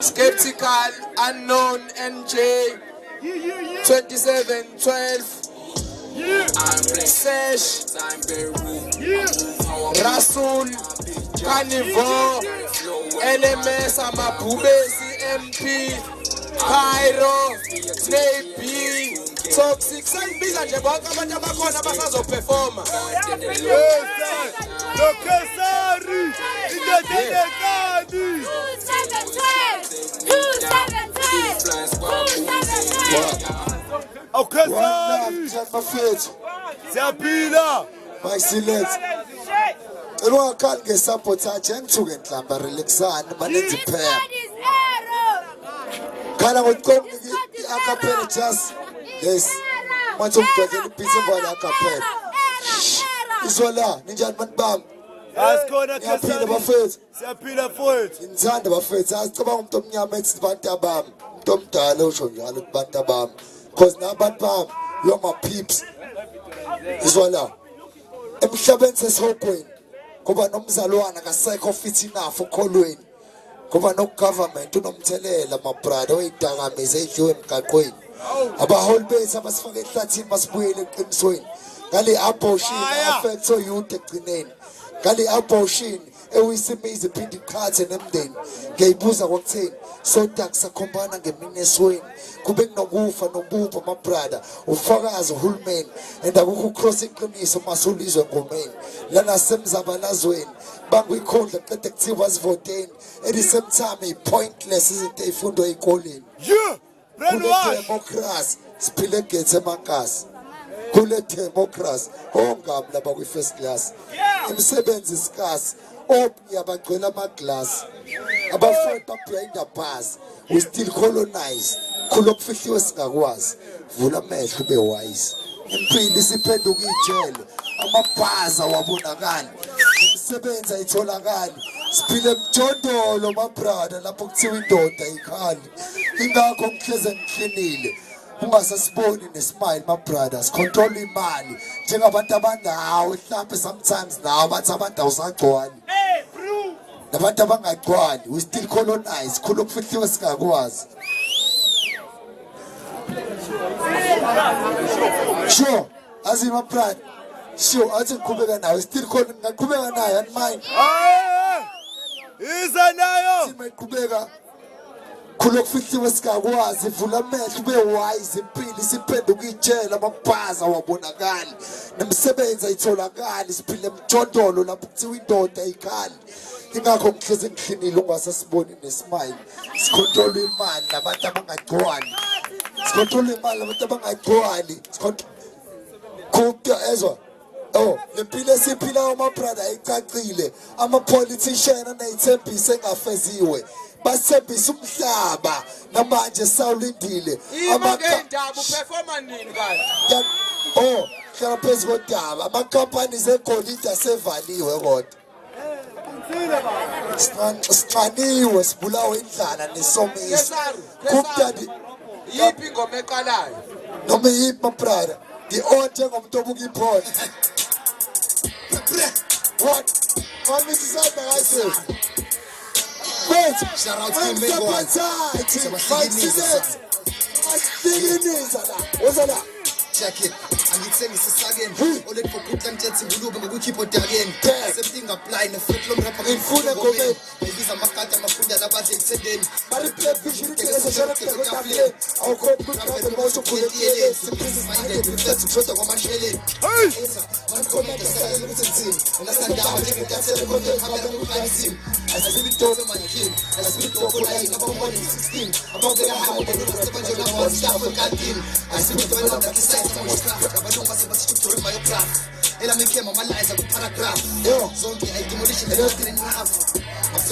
Skeptical, unknown, NJ, 2712. Sesh, Rasul, Carnivore, LMS, Amabubesi, MP, Pyro, Snape, Toxic, sangibiza nje bonke abantu abakhona basazoperforma. Lo Khesari, indodekani. 273. Oh Khesari. Siyaphila. Mayisilete. Elo akali ngesabotage engithuke enhlamba relaxana banenzi phela. Kana ngokuqonda acapella just yes. Manje ukubhekela ibhithi vale acapella. Izola ninjani bantu bami? Asikhona Khesari bafethu. Siyaphila mfowethu. Ngithanda bafethu. Asicabanga umuntu omnyama ethi bantu abami. Umuntu omdala usho njalo kubantu abami. Because nabantu bami you're my peeps. Izola. Emhlabeni sesihogweni. Kuba nomzalwana kasekho fit enough ukholweni. Kuba no government unomthelela my brother oyidakameza edliwe emgaqweni. Abaholi bethu abasifake ehlathini basibuyele eqinisweni. Ngale abortion affects youth egcineni. Ngale abortion ewuyisimizi iphinde iqhathe nemndeni. Ngiyayibuza kwakutheni so dakusakhombana ngeminesweni. Kube kunokufa nobupha my brother ufakazi uhulumeni endakukho ucross iqiniso masulizwe ngomeni lana semzabalazweni banguyikhondla qede kuthiwa sivoteni at the same time pointless izinto ezifundo ezikoleni. Yeah, brainwash. Democracy siphile gethe emakasi kule democracy ongami laba kwi first class imisebenzi isikasi yabagcwele amaglass abafundi babrainda pass we still colonize khulu okufihliwe singakwazi vula amehlo ube wise impilo isiphenduka ijele amabhaza wabonakala imisebenzi ayitholakali siphile emjondolo my brother lapho kuthiwa indoda ikhali ingakho ngihleze ngiklinile ungasasiboni nesmile my brothers control imali njengabantu abandawo mhlawumbe sometimes nawo bathi abantu awusagcwali nabantu abangagcwali we still colonize khulu okufihliwe singakwazi. Sure as my brother sure athi ngiqhubeka nawe still ngaqhubeka naye and mine iza nayo simeqhubeka khulu okufihliwe singakwazi vula amehlo ube wise impilo isiphenduka ijele amabhaza wabonakala nemisebenzi ayitholakali siphile emjondolo lapho kuthiwa indoda ikhali ingakho ngihleze ngiklinile ungasasiboni nesmile sicontrol imali nabantu abangagcwali sicontrol imali nabantu abangagcwali kupya ezwa oh lempilo esiphila my brother ayicacile ama politician anayithembise engafeziwe basebenzisa umhlaba namanje sawulindile Amagandaba uperforma nini kanti? Oh hlala phezu kodaba ama companies egolide asevaliwe kodwa siqaniwe sibulawe indlala nesomiso kumtandi yipi ingoma eqalayo noma yipi my brother ngi-onje ngomuntu obuka iphone what Mrs. Abba wait shout out to me boy check it angithengisa isakeni olet for good content ngilube ngokukhipha odakeni something apply ne flip lo rapper ngifuna ngomeni ngibiza amakati amafunda labathi eksendeni bari play vision kelesa shara kodafle awukhopha moso khulekele simple minded reflect kushota kwamasheleni manikhomenda sakele kuthini unasandaba njengedathele konke hamela ukukhanyisim asibitobe mankin asibitobe line abamboni 16 ababeka hawo besebanje la staff kantin asibitobe la kisai abantu basebasithuthore biography elamekhema amalize ku-paragraph zonke i-demolition in half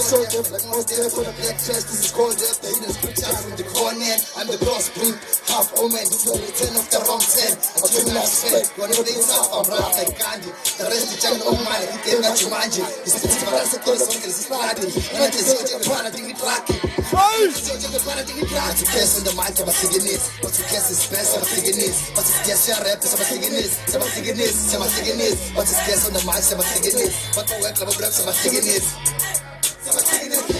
so like most days for the black chest this is called death the hidden scriptures from the corner I'm the cross bring half omen this is the return of the wrong ten I told you last spend whenever they talk I'm rap like Gandhi the rest the jungle of mine he gave that you manji it's the thing about the cause of this party and I just the planet thing it rocky the planet thing it rocky guess on the mic I'm singing this but you guess is best I'm singing this but you guess your rap is I'm singing this I'm singing this I'm singing this but you guess on the mic I'm singing this but my work I'm singing this I'm singing this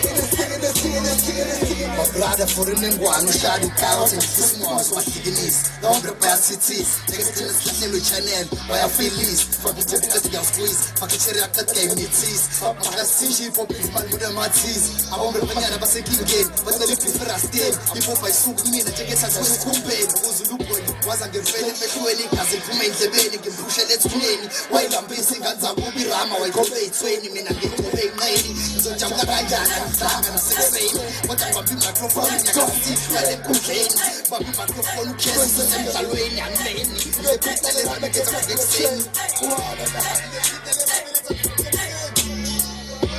My brother for in one shot it out and this was what he is. Don't prepare cities. Take it to the new channel. Why I feel least. Fuck it to the squeeze. Fuck it to the game it is. My CG for please man with the matis. I won't be paying a second game. But the little first game. If I soup me the tickets as well compare. Uzulupo was a good friend. Make you any cousin to make the baby can push it. Let's play. While I'm basing on Zabubi Rama, I go pay 20 minutes. Get to pay 90. So jump the Gajana and Sam and 16. But I'm going to microphone. I can't see where they complain. But my microphone cares and Talway and Lane. You put the little bit of the same.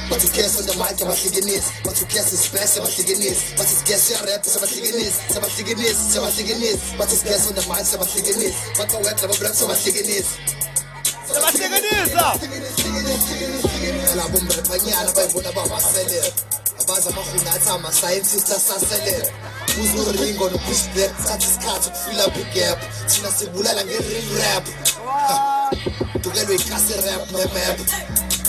But you guess on the mic about Tiganis. But you guess it's best about Tiganis. But it's guess your rap is about Tiganis. About Tiganis, about Tiganis. But it's guess on the mic about Tiganis. But my web about Braps about Tiganis. About Tiganis, La bomba de pañal, vai bona ba masele. Abaza mahunatha ama scientists asasele. Uzuringo no push back, satisfied fill up the gap. Thina sibulala nge-ring rap. Tukelwe ikasi rap ne map.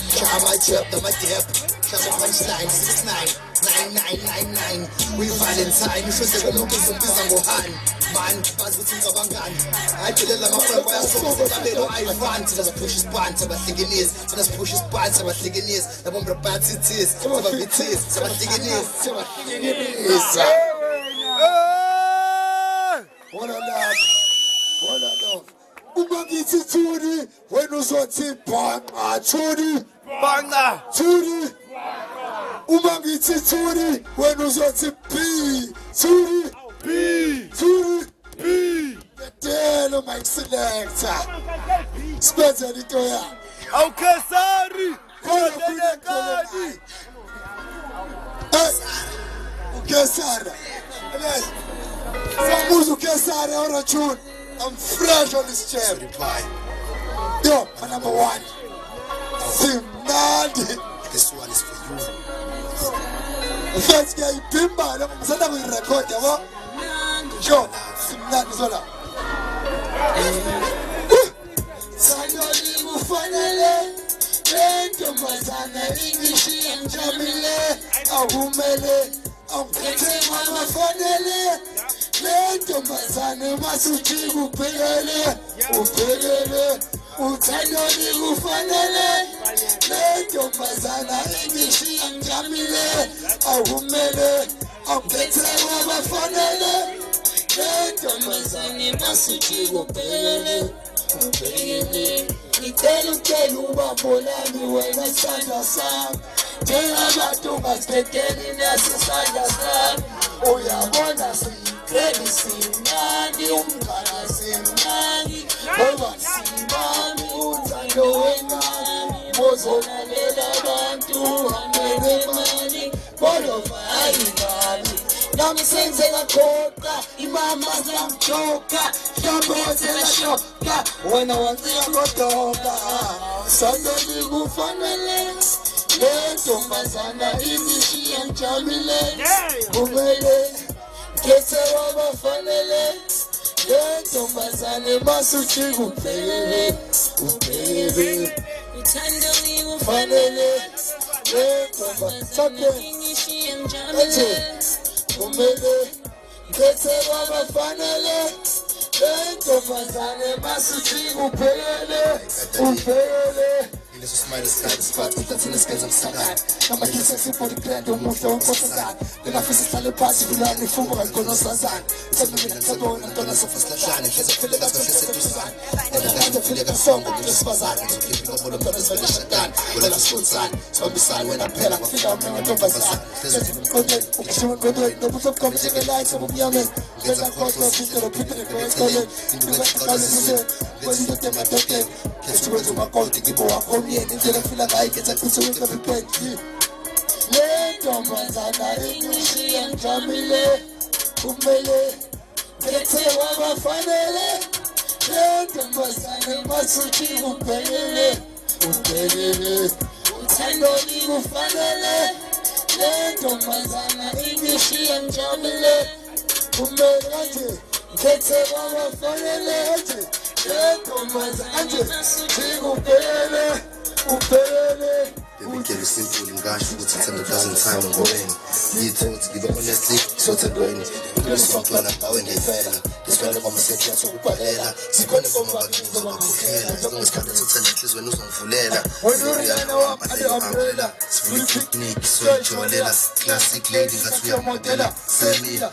Chama chap the dip. Chama punchline 699999. We Valentine, you should say we look some pizza go hand. Man, buzz with things abangani. I tell them my friend why I saw the I want to just push his pants about thinking is. To just push his pants about thinking is. The bomb bad it is. About it is. About thinking is. About thinking is. What a love. What a love. Umangiti Turi, when you saw Banga, Turi, Banga, Turi, Umangiti Turi, when you saw P, Turi, B, Turi, B. the tail of my selector. Spencer Nitoya. Oh, Khesari. Khesari. Samuzu Khesari on a tune. I'm fresh on this chair. Yo, my number one. Simnandi. This one is for you. First guy, Pimba. I'm going to record. Yo, Simnandi Zola. Sanyoli Mufanele. Lento Mazana English and Jamile. Ahumele. I'm getting my Fanele. Lento Mazana Masuchi Upele. Upele. Utanyoli Mufanele. Lento Mazana English and Jamile. Ahumele. I'm getting my Fanele. Lento Mazana Masuchi Upele. Itelu ubambonani wena sandla sami njengabantu basibhekene nasisandla sami uyabona siyikredi simnandi umngane simnandi ngoba simami uthando wengane bozonalela abantu hambele mali bolova ayingane nami senze ngakhoqa imama ziyamjoka shambozela shoka wena wanziya ngodoka sandali kufanele lentombazana imishiya njamile kumele kese wabafanele lentombazana masuchi kuphelele uphelele uthandali kufanele lentombazana imishiya njamile kumele kese wabafanele lentombazana masuchi kuphelele uphelele. This is my spot, that's in the skills of Sagan. I'm a kiss and for the grand, don't move down for Sazan. Then I feel a party, we learn the football, and go no Sazan. 7 minutes ago, and don't know so fast, and if it's a feeling that's a Sazan. And I got the feeling of song, but it's Sazan. So keep it up with the brothers when they shut down. We'll have a school sign, so I'm beside when I pay, I'm feeling I'm going to Sazan. There's a good day, okay, she won't go do it. No, but I'm coming to the lights of a young man. There's a court of people, people that go and call it. In the West, when you look at my doctor, it's where to my call to keep a home. Until I feel like I get a piece of the pet. Lentombazana English and Jamile Kumele Kete Wabafanele Lentombazana Masuchi Upelele Upelele Utandoli Ufanele Lentombazana English and Jamile Kumele Kete Wabafanele Lentombazana Masuchi Upelele Upele, Bebekele simple ngasho ukuthi 10,000 time ngobeni. Ngithe give honestly so tendweni. Ngisifakela nawe ngivela. Ngisifela mama sekhaya sokubhalela. Sikhona ngoma bakinzo bakukela. Ngisikhatha sithanda inhlizweni uzongivulela. Uyana wami ade umbrella. Sifuna picnic sojolela. Classic lady ngathi uyamodela. Semila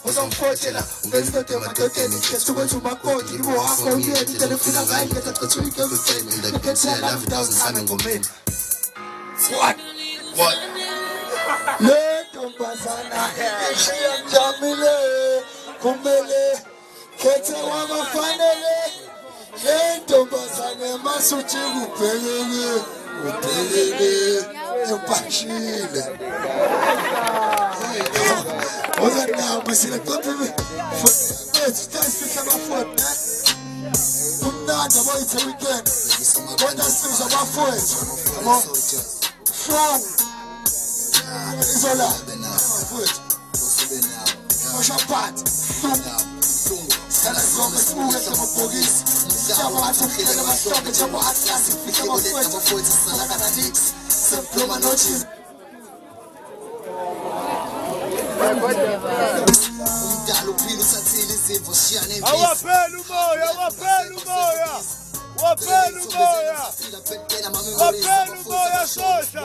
uzomfotela. Ungezidoda madodeni ngikhetha ukuthi umakoti ibo wakho uyeni telefona ngayi ngekhetha chathi uyikefeni. Ngikhetha love 1000 time ngomeni. What? Lentombazana eshiyamjamile kumele khethe wabafanele. Lentombazana emasuthi kubhekele upashile. Ozana masile kophe sitasifikha abafowethu umnandi abayithe weekend kodwa sizwa abafowethu strong izola mfowethu moshapat Sala zoma sibuke samabhokisi Shabo athukile abashoke Shabo atlasi Fika abafowethu Sala kana nix Semploma nochi Umdalo uphila usathile izimvo Shiyane imbizi Awapela umoya shosha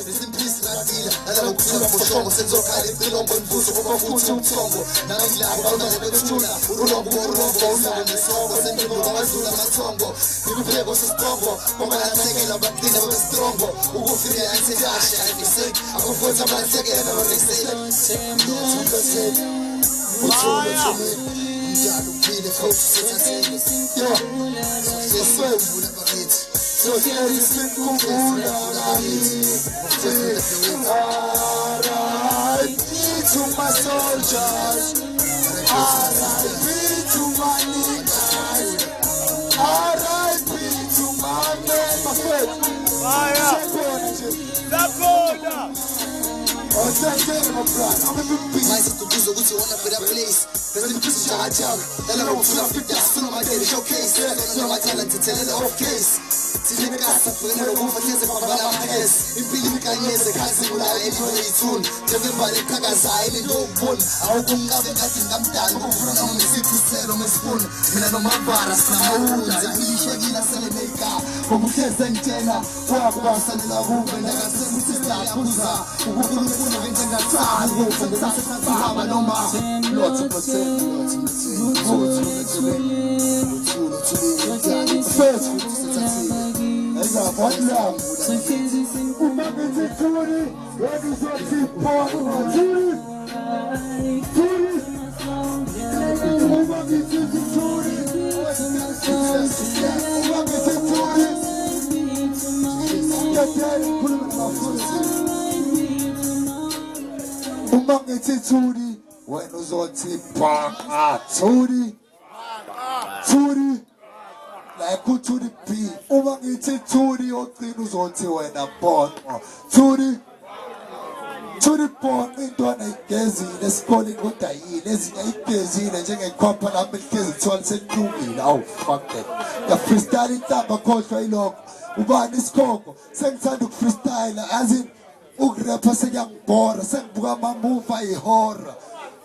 Isimpisi ladila Nala ukuthula moshomo Senzokhala impilombo imvuzo Kubafuthi umthombo Nangilabo Unazibethula Ulombo Ulabo Nesongo Sendulu Babazula Mathombo Ibipheko sesitombo Bongalansekela Bagcina babestrongo Ukufika yansekashe Ayibisek Akufotha abansekela Banesela Uthula Mjalo uphile Futhi sithathile Sesembula bakithi So here is the Kumbula R.I.P. to my soldiers R.I.P. to my niggas R.I.P. to my men My friend Zakona Mas tu diz ukuthi wona better place Bese ngiphithi shakajaka Lala ngifuna fit Sino madeli showcase Sino mathala Titelela off case Thine kasa Fena lokufa Keze pambala amahesi Impili mikanyeze Khazi ngulayo Eliwe yithuni Teve mbali kakaza Eli ndobuni Awukumkabe ngathi ngamdala Ukufuna noma ngisiphiselo mesifuni Mina nomabara Sinamawunza Ngilishekila sele neyika Kokukheze ngitshela Wabasalela kumbe Ndakasekusisaphuza Ukukulunkulu Ngenjengathali Ngizasehamba noma Lots of percent First one love Umlazi Turi UMlazi Hip Hop Turi Umlazi Turi Umlazi Turi when uzothi bhaka Turi like who to the P uma ngithi Turi ogcina uzothi wena bongo Turi bongo intwana igezile esikoleni kodwa yini ezinye igezile njengekhwapha lami ligezi kuthiwa lisenhlungile awu fuck that ya freestyle intamba khohlwa ilokho ubani isikhongo sengithanda ukufreestyle azini ukurapha sekuyangibhora sengibuka amamuvi ayihorror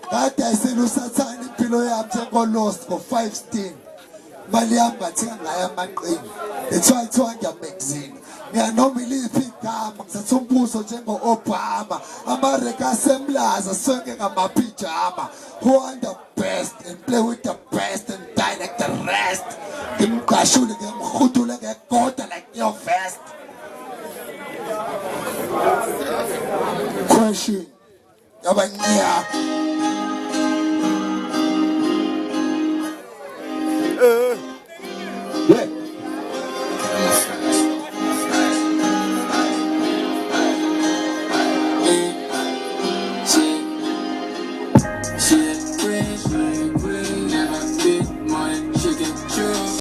kade ayiselusathana impilo yami njengolost ngo-516 mali yami ngathenga ngayo amaqingi ethiwa ngiyamagazine ngiyanoma iliphi igama ngithatha umbuso njengo-Obama amareka asemlaza sonke ngamapijama who are the best and play with the best and die like the rest ngimqashule ngiyamhudule ngegoda like your vest question yabanya